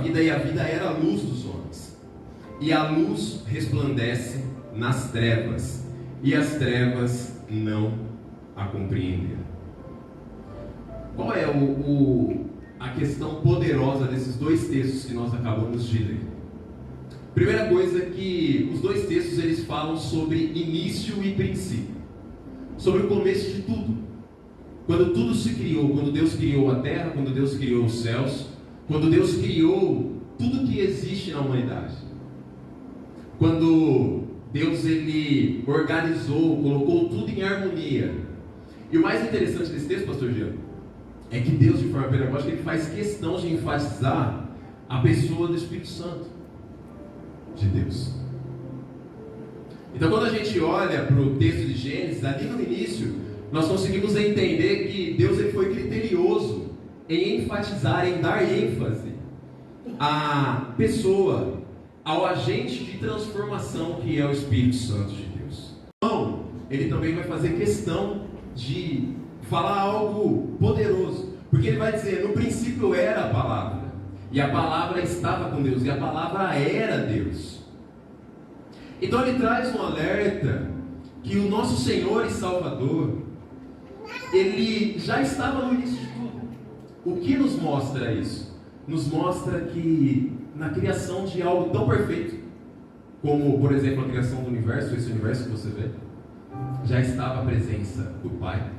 vida, e a vida era a luz dos homens. E a luz resplandece nas trevas, e as trevas não a compreenderam. Qual é a questão poderosa desses dois textos que nós acabamos de ler? Primeira coisa é que os dois textos eles falam sobre início e princípio, sobre o começo de tudo. Quando tudo se criou, quando Deus criou a terra, quando Deus criou os céus, quando Deus criou tudo que existe na humanidade. Quando Deus ele organizou, colocou tudo em harmonia. E o mais interessante desse texto, pastor Jean, é que Deus, de forma pedagógica, ele faz questão de enfatizar a pessoa do Espírito Santo de Deus. Então, quando a gente olha para o texto de Gênesis, ali no início, nós conseguimos entender que Deus ele foi criterioso em enfatizar, em dar ênfase à pessoa, ao agente de transformação que é o Espírito Santo de Deus. Então, ele também vai fazer questão de falar algo poderoso, porque ele vai dizer, no princípio era a palavra, e a palavra estava com Deus, e a palavra era Deus. Então ele traz um alerta que o nosso Senhor e Salvador, ele já estava no início de tudo. O que nos mostra isso? Nos mostra que na criação de algo tão perfeito, como por exemplo a criação do universo, esse universo que você vê, já estava a presença do Pai,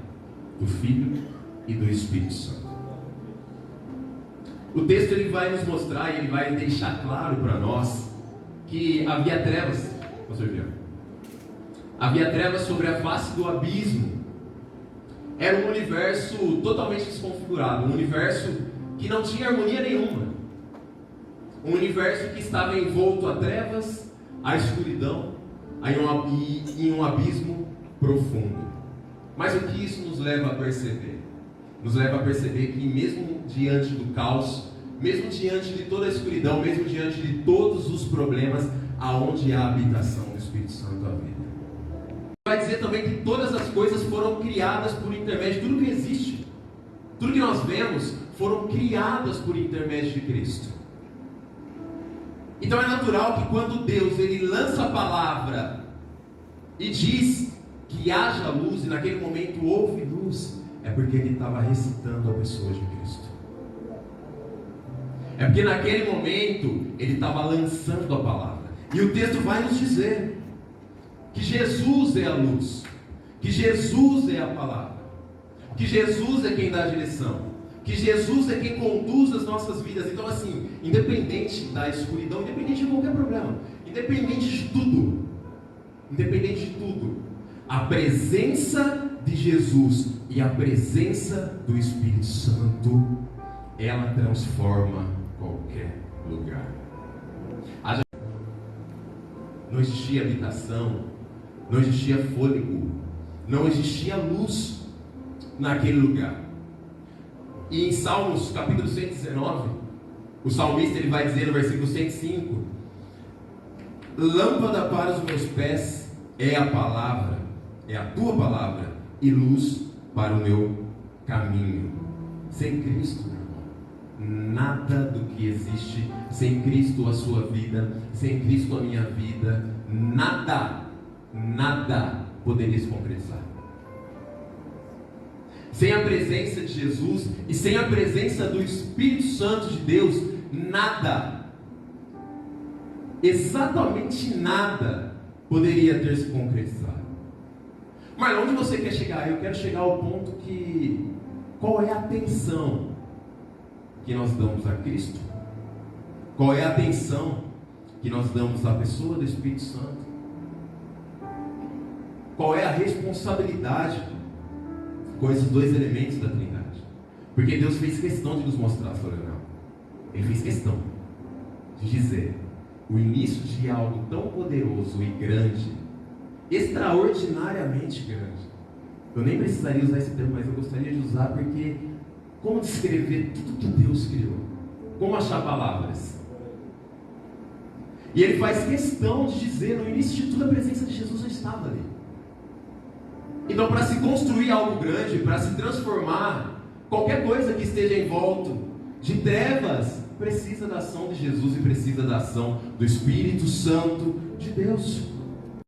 do Filho e do Espírito Santo. O texto ele vai nos mostrar e ele vai deixar claro para nós que havia trevas, havia trevas sobre a face do abismo. Era um universo totalmente desconfigurado, um universo que não tinha harmonia nenhuma, um universo que estava envolto a trevas, a escuridão, em um abismo profundo. Mas o que isso nos leva a perceber? Nos leva a perceber que mesmo diante do caos, mesmo diante de toda a escuridão, mesmo diante de todos os problemas, aonde há a habitação do Espírito Santo à vida. Vai dizer também que todas as coisas foram criadas por intermédio, tudo que existe, tudo que nós vemos, foram criadas por intermédio de Cristo. Então é natural que quando Deus ele lança a palavra e diz que haja luz, e naquele momento houve luz, é porque ele estava recitando a pessoa de Cristo. É porque naquele momento ele estava lançando a palavra. E o texto vai nos dizer que Jesus é a luz, que Jesus é a palavra, que Jesus é quem dá a direção, que Jesus é quem conduz as nossas vidas. Então assim, independente da escuridão, independente de qualquer problema, independente de tudo, a presença de Jesus e a presença do Espírito Santo, ela transforma qualquer lugar. Não existia habitação, não existia fôlego, não existia luz naquele lugar. E em Salmos capítulo 119, o salmista ele vai dizer no versículo 105: lâmpada para os meus pés é a palavra, é a tua palavra, e luz para o meu caminho. Sem Cristo, meu irmão, nada do que existe, sem Cristo a sua vida, sem Cristo a minha vida, nada poderia se concretizar. Sem a presença de Jesus e sem a presença do Espírito Santo de Deus, nada, exatamente nada, poderia ter se concretizado. Mas onde você quer chegar? Eu quero chegar ao ponto que, qual é a atenção que nós damos a Cristo? Qual é a atenção que nós damos à pessoa do Espírito Santo? Qual é a responsabilidade com esses dois elementos da Trindade? Porque Deus fez questão de nos mostrar, Solenal. Ele fez questão de dizer o início de algo tão poderoso e grande, extraordinariamente grande. Eu nem precisaria usar esse termo, mas eu gostaria de usar, porque como descrever tudo que Deus criou? Como achar palavras? E ele faz questão de dizer, no início de tudo, a presença de Jesus já estava ali. Então, para se construir algo grande, para se transformar qualquer coisa que esteja em volta de trevas precisa da ação de Jesus e precisa da ação do Espírito Santo de Deus.